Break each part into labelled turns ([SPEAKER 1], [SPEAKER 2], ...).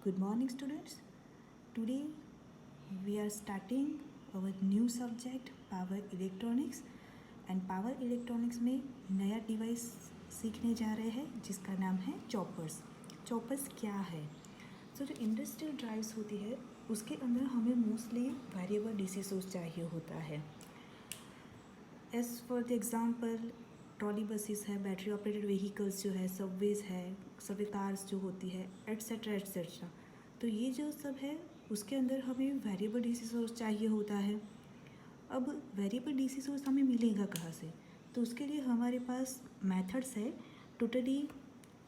[SPEAKER 1] Good morning, students. Today we are starting our new subject power electronics and power electronics में नया device सीखने जा रहे हैं जिसका नाम है चॉपर्स. चॉपर्स क्या है? जो इंडस्ट्रियल ड्राइव्स होती है उसके अंदर हमें मोस्टली वेरिएबल डीसी सोर्स चाहिए होता है. As for the example trolley buses है, बैटरी ऑपरेटेड व्हीकल्स जो है, सबवेज है, सबवे कार्स जो होती है, एट्सेट्रा एट्सेट्रा. तो ये जो सब है उसके अंदर हमें वेरिएबल डीसी सोर्स चाहिए होता है. अब वेरिएबल डीसी सोर्स हमें मिलेगा कहाँ से? तो उसके लिए हमारे पास मेथड्स है. टोटली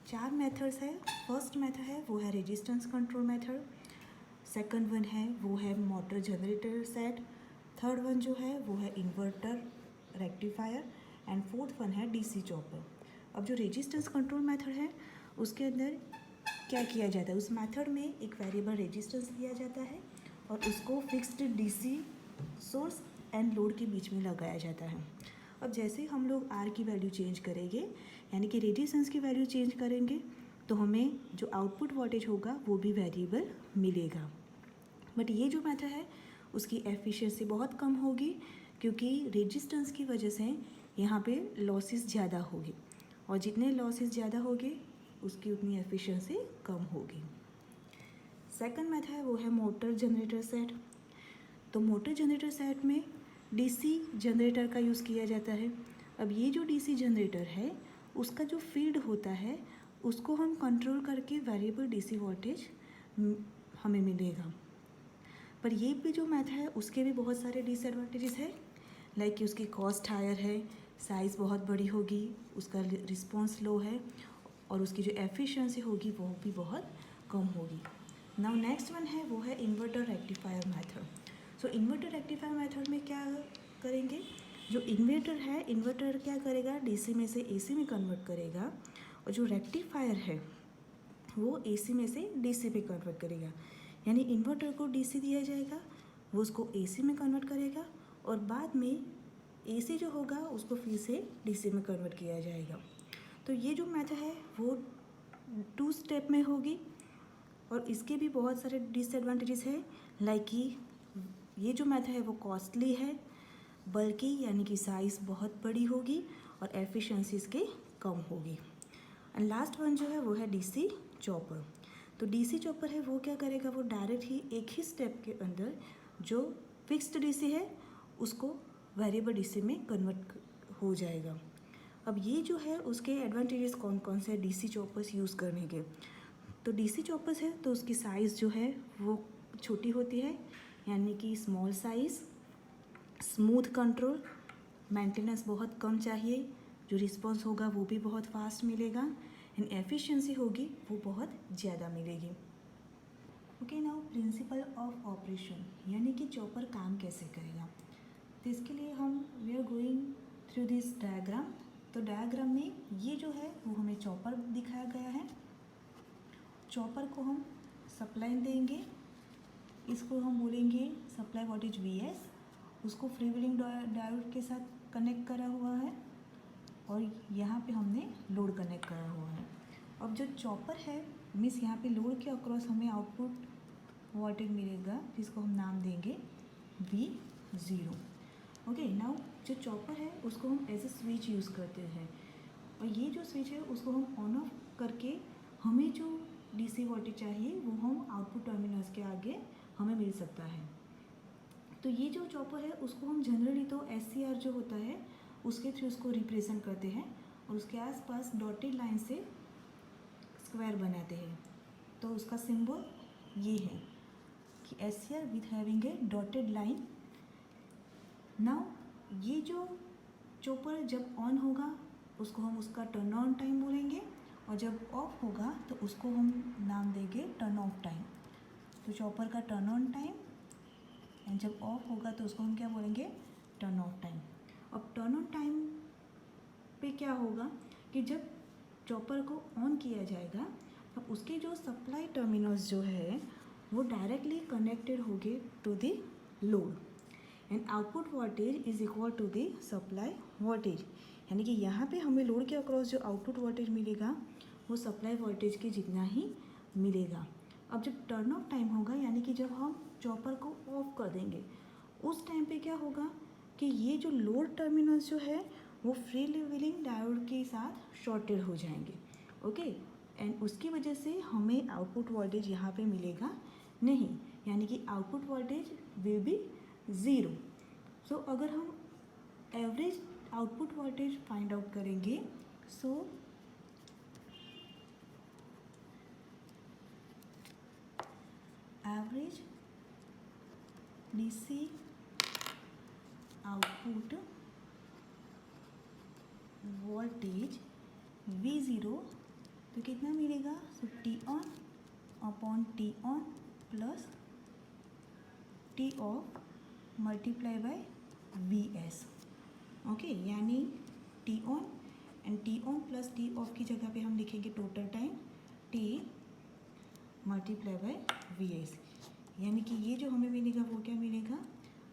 [SPEAKER 1] 4 मेथड्स है. फर्स्ट मेथड है वो है resistance control method. Second one है वो है motor generator set. Third one जो है वो है inverter rectifier and fourth one है डीसी चॉपर. अब जो रेजिस्टेंस कंट्रोल मेथड है उसके अंदर क्या किया जाता है? उस मेथड में एक वेरिएबल रेजिस्टेंस दिया जाता है और उसको fixed DC source and load के बीच में लगाया जाता है. अब जैसे हम लोग आर की वैल्यू चेंज करेंगे यानी कि रेजिस्टेंस की वैल्यू चेंज करेंगे तो हमें जो आउटपुट वोल्टेज होगा वो भी वेरिएबल मिलेगा. बट ये जो मेथड है उसकी एफिशिएंसी बहुत कम होगी क्योंकि रेजिस्टेंस की वजह से यहाँ पे लॉसेस ज़्यादा होगी और जितने लॉसेस ज़्यादा होंगे उसकी उतनी एफिशिएंसी कम होगी. सेकंड मेथड है वो है मोटर जनरेटर सेट. तो मोटर जनरेटर सेट में डीसी जनरेटर का यूज़ किया जाता है. अब ये जो डीसी जनरेटर है उसका जो फील्ड होता है उसको हम कंट्रोल करके वेरिएबल डीसी वोल्टेज हमें मिलेगा. पर ये भी जो मेथड है उसके भी बहुत सारे डिसएडवांटेजेस है. लाइक कि उसकी कॉस्ट हायर है, साइज़ बहुत बड़ी होगी, उसका रिस्पॉन्स लो है और उसकी जो एफिशिएंसी होगी वो भी बहुत कम होगी. नाउ नेक्स्ट वन है वो है इन्वर्टर रेक्टिफायर मेथड. सो इन्वर्टर रेक्टिफायर मेथड में क्या करेंगे? जो इन्वर्टर है, इन्वर्टर क्या करेगा? डीसी में से एसी में कन्वर्ट करेगा और जो रेक्टिफायर है वो एसी में से डीसी पे कन्वर्ट करेगा. यानी इन्वर्टर को डीसी दिया जाएगा, वो उसको एसी में कन्वर्ट करेगा और बाद में एसी जो होगा उसको फिर से डीसी में कन्वर्ट किया जाएगा. तो ये जो मेथड है वो 2 स्टेप में होगी और इसके भी बहुत सारे डिसएडवांटेजेस है. लाइक कि ये जो मेथड है वो कॉस्टली है, बल्कि यानी कि साइज़ बहुत बड़ी होगी और एफिशिएंसी इसकी कम होगी. एंड लास्ट वन जो है वो है डीसी चॉपर. तो डीसी चॉपर है वो क्या करेगा? वो डायरेक्ट ही एक ही स्टेप के अंदर जो फिक्स्ड डीसी है उसको वेरिएबल डीसी में कन्वर्ट हो जाएगा. अब ये जो है उसके एडवांटेजेस कौन कौन से डीसी चॉपर्स यूज़ करने के? तो डीसी चॉपर्स है तो उसकी साइज़ जो है वो छोटी होती है यानी कि small size, smooth control, maintenance बहुत कम चाहिए, जो रिस्पॉन्स होगा वो भी बहुत फास्ट मिलेगा एंड एफिशिएंसी होगी वो बहुत ज़्यादा मिलेगी. Okay, now principle of operation यानी कि चॉपर काम कैसे करेगा. तो इसके लिए हम we are going through this diagram. तो डायग्राम में ये जो है वो हमें चॉपर दिखाया गया है. चॉपर को हम सप्लाई देंगे, इसको हम बोलेंगे सप्लाई वोल्टेज वीएस. उसको फ्री व्हीलिंग डायोड के साथ कनेक्ट करा हुआ है और यहाँ पे हमने लोड कनेक्ट करा हुआ है. अब जो चॉपर है मीन्स यहाँ पे लोड के अक्रॉस हमें आउटपुट वोल्टेज मिलेगा जिसको हम नाम देंगे V0. ओके, नाउ जो चॉपर है उसको हम एज ए स्विच यूज़ करते हैं और ये जो स्विच है उसको हम ऑन ऑफ करके हमें जो डीसी वोल्टेज चाहिए वो हम आउटपुट टर्मिनल्स के आगे हमें मिल सकता है. तो ये जो चॉपर है उसको हम जनरली तो SCR जो होता है उसके थ्रू उसको रिप्रेजेंट करते हैं और उसके आसपास डॉटेड लाइन से स्क्वायर बनाते हैं. तो उसका सिंबल ये है कि SCR with having a dotted line. Now ये जो चॉपर जब ऑन होगा उसको हम उसका टर्न ऑन टाइम बोलेंगे और जब ऑफ होगा तो उसको हम नाम देंगे टर्न ऑफ टाइम. तो चॉपर का टर्न ऑन टाइम एंड जब ऑफ होगा तो उसको हम क्या बोलेंगे? Turn off time. अब टर्न ऑन टाइम पे क्या होगा कि जब चॉपर को ऑन किया जाएगा अब उसके जो सप्लाई टर्मिनल्स जो है वो डायरेक्टली कनेक्टेड होंगे to the load and output voltage is equal to the supply voltage. यानी कि यहाँ पे हमें लोड के अक्रॉस जो आउटपुट वोल्टेज मिलेगा वो सप्लाई वोल्टेज के जितना ही मिलेगा. अब जब टर्न ऑफ टाइम होगा यानी कि जब हम चॉपर को ऑफ कर देंगे उस टाइम पे क्या होगा कि ये जो लोड टर्मिनल्स जो है वो फ्री व्हीलिंग डायोड के साथ शॉर्टेड हो जाएंगे। ओके, एंड उसकी वजह से हमें आउटपुट वोल्टेज यहाँ पे मिलेगा नहीं, यानी कि output voltage will be zero. So अगर हम average output voltage find out करेंगे, so average DC output voltage V0 तो कितना मिलेगा, so T on upon T on plus T off multiply by V S. Okay, यानी T on and T on plus T off की जगह पे हम लिखेंगे total time T multiply by V S, यानी कि ये जो हमें मिलेगा वो क्या मिलेगा,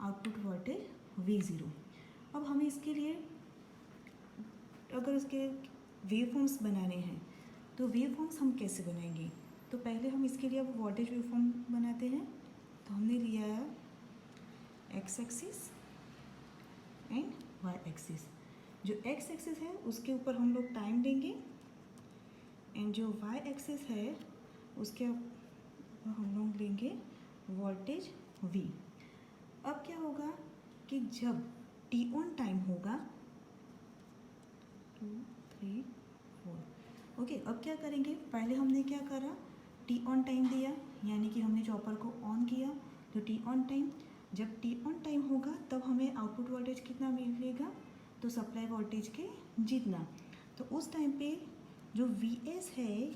[SPEAKER 1] आउटपुट वोल्टेज V0। अब हमें इसके लिए अगर उसके वेव फॉर्म्स बनाने हैं तो वेव फॉर्म्स हम कैसे बनाएंगे, तो पहले हम इसके लिए अब वोल्टेज वेव फॉर्म बनाते हैं। तो हमने लिया X axis and Y axis. जो एक्स एक्सिस है उसके ऊपर हम लोग टाइम देंगे एंड जो वाई एक्सिस है उसके ऊपर हम लोग लेंगे वोल्टेज V। अब क्या होगा कि जब टी ऑन टाइम होगा 2 3 4, ओके, अब क्या करेंगे, पहले हमने क्या करा, टी ऑन टाइम दिया यानी कि हमने चॉपर को ऑन किया, तो टी ऑन टाइम, जब टी ऑन टाइम होगा तब हमें आउटपुट वोल्टेज कितना मिलेगा, तो सप्लाई वोल्टेज के जितना। तो उस टाइम पे जो Vs है,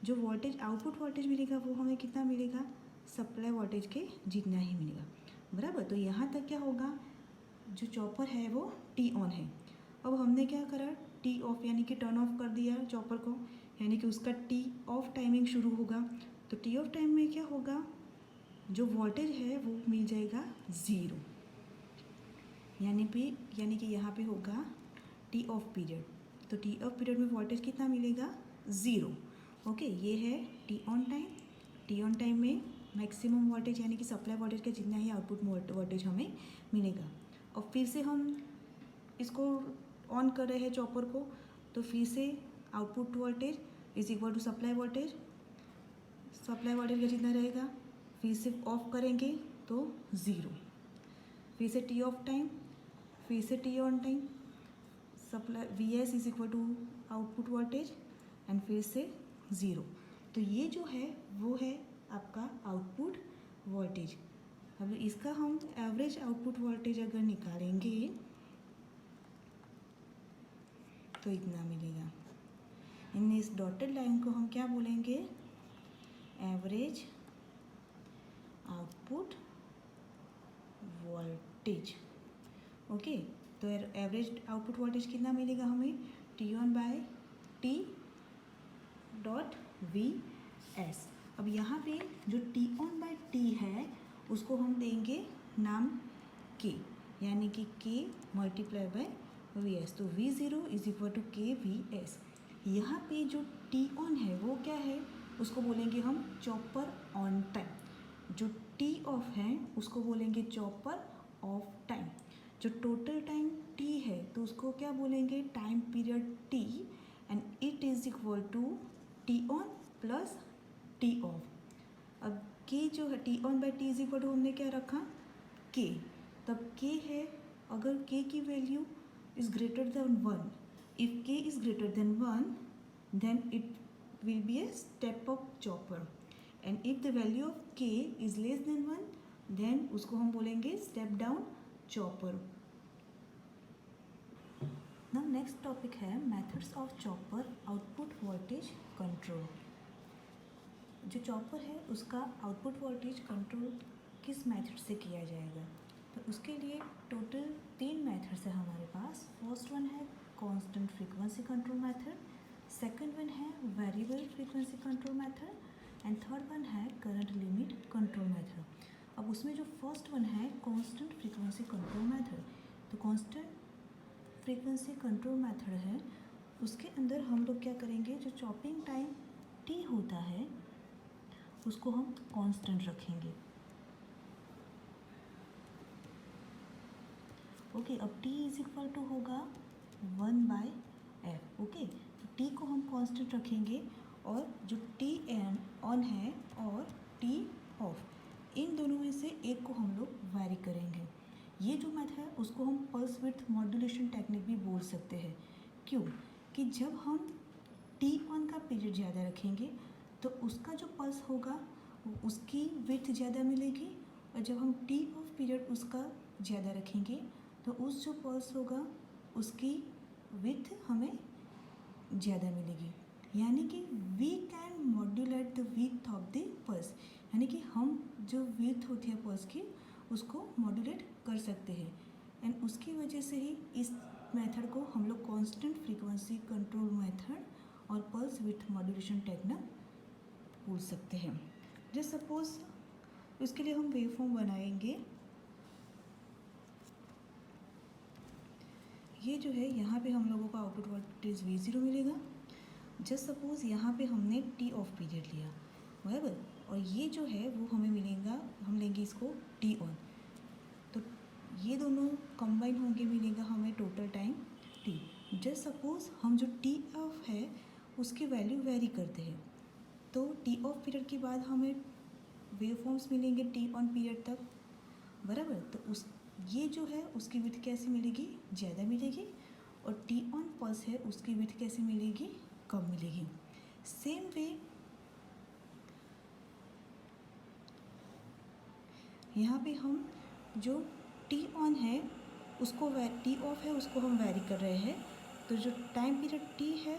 [SPEAKER 1] जो वोल्टेज आउटपुट वोल्टेज मिलेगा वो हमें कितना मिलेगा, सप्लाई वोल्टेज के जितना ही मिलेगा, बराबर। तो यहाँ तक क्या होगा, जो चॉपर है वो टी ऑन है। अब हमने क्या करा, टी ऑफ यानी कि टर्न ऑफ कर दिया चॉपर को, यानी कि उसका टी ऑफ टाइमिंग शुरू होगा। तो टी ऑफ टाइम में क्या होगा, जो वोल्टेज है वो मिल जाएगा ज़ीरो, यानी कि यहाँ पे होगा टी ऑफ पीरियड। तो टी ऑफ पीरियड में वोल्टेज कितना मिलेगा, ज़ीरो। ओके, ये है T on time. T on time में मैक्सिमम वोल्टेज यानी कि सप्लाई वोल्टेज का जितना ही आउटपुट वोल्टेज हमें मिलेगा। और फिर से हम इसको ऑन कर रहे हैं चॉपर को, तो फिर से output voltage is equal to supply voltage, supply voltage का जितना रहेगा, फिर से ऑफ करेंगे तो ज़ीरो, फिर से टी ऑफ टाइम, फिर से T on time, supply V S is equal to output voltage and फिर से ज़ीरो। तो ये जो है वो है आपका आउटपुट वोल्टेज। अब इसका हम एवरेज आउटपुट वोल्टेज अगर निकालेंगे तो इतना मिलेगा। इन इस डॉटेड लाइन को हम क्या बोलेंगे, एवरेज आउटपुट वोल्टेज। ओके, तो एवरेज आउटपुट वोल्टेज कितना मिलेगा हमें, T on by T dot V S. अब यहाँ पे जो टी ऑन बाय टी है उसको हम देंगे नाम के, यानी कि के मल्टीप्लाई बाय वी एस। तो V0 इज इक्वल टू के वी एस। यहाँ पे जो टी ऑन है वो क्या है, उसको बोलेंगे हम चॉपर ऑन टाइम। जो टी ऑफ है उसको बोलेंगे चॉपर ऑफ टाइम। जो टोटल टाइम टी है तो उसको क्या बोलेंगे, time period T, and it is equal to T on plus T off. अब के जो है T on by T is equal to हमने क्या रखा, के, तब के है, अगर के की value is greater than 1, if K is greater than 1 then it will be a step up chopper, and if the value of k is less than 1 then उसको हम बोलेंगे step down chopper। Now next topic है methods of chopper output voltage control। जो chopper है उसका output voltage control किस method से किया जाएगा, तो उसके लिए टोटल 3 मेथड्स है हमारे पास। फर्स्ट वन है constant frequency control method, second one है variable frequency control method and third one है करंट लिमिट कंट्रोल मेथड। अब उसमें जो फर्स्ट वन है कांस्टेंट फ्रीक्वेंसी कंट्रोल मेथड, तो कांस्टेंट फ्रीक्वेंसी कंट्रोल मेथड है, उसके अंदर हम लोग क्या करेंगे, जो चॉपिंग टाइम टी होता है उसको हम कांस्टेंट रखेंगे। ओके, अब t इज इक्वल टू होगा 1/f। ओके, तो t को हम कांस्टेंट रखेंगे और जो t ऑन है और t ऑफ, इन दोनों में से एक को हम लोग वैरी करेंगे। ये जो मेथड है उसको हम पल्स विड्थ मॉड्यूलेशन टेक्निक भी बोल सकते हैं। क्यों? कि जब हम टी ऑन का पीरियड ज़्यादा रखेंगे तो उसका जो पल्स होगा उसकी विड्थ ज़्यादा मिलेगी, और जब हम टी ऑफ पीरियड उसका ज़्यादा रखेंगे तो उस जो पल्स होगा उसकी विड्थ हमें ज़्यादा मिलेगी। यानी कि we can modulate the width of the pulse, यानी कि हम जो विड्थ होती है पल्स की उसको मॉड्यूलेट कर सकते हैं। एंड उसकी वजह से ही इस मेथड को हम लोग कांस्टेंट फ्रीक्वेंसी कंट्रोल मेथड और पल्स विड्थ मॉड्यूलेशन टेक्निक बोल सकते हैं। जस्ट सपोज उसके लिए हम वेवफॉर्म बनाएंगे। ये जो है यहाँ पे हम लोगों का आउटपुट वोल्टेज V0 मिलेगा। जस्ट सपोज यहाँ पे हमने टी ऑफ पीरियड लिया, बराबर, और ये जो है वो हमें मिलेगा, हम लेंगे इसको टी ऑन, तो ये दोनों कंबाइन होंगे, मिलेगा हमें total time T. Just suppose हम जो टी ऑफ है उसकी वैल्यू वेरी करते हैं, तो टी ऑफ पीरियड के बाद हमें वेव फॉर्म्स मिलेंगे टी ऑन पीरियड तक, बराबर। तो उस ये जो है उसकी विड्थ कैसे मिलेगी? ज़्यादा मिलेगी, और टी ऑन पल्स है उसकी विड्थ कैसे मिलेगी? कम मिलेगी। सेम वे यहाँ पे हम जो टी ऑन है उसको टी ऑफ है उसको हम वैरी कर रहे हैं, तो जो टाइम पीरियड टी है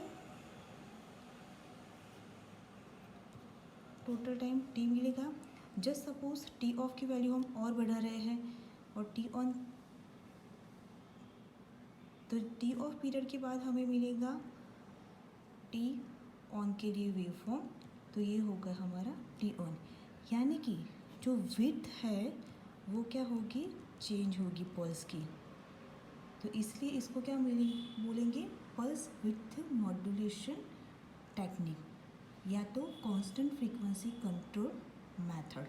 [SPEAKER 1] टोटल टाइम टी मिलेगा। जस्ट सपोज टी ऑफ की वैल्यू हम और बढ़ा रहे हैं और टी ऑन, तो टी ऑफ पीरियड के बाद हमें मिलेगा टी ऑन के लिए वेव फॉर्म, तो ये होगा हमारा टी ऑन। यानी कि जो विड्थ है वो क्या होगी? चेंज होगी पल्स की, तो इसलिए इसको क्या बोलेंगे? पल्स विड्थ मॉड्यूलेशन टेक्निक या तो कांस्टेंट फ्रीक्वेंसी कंट्रोल मेथड।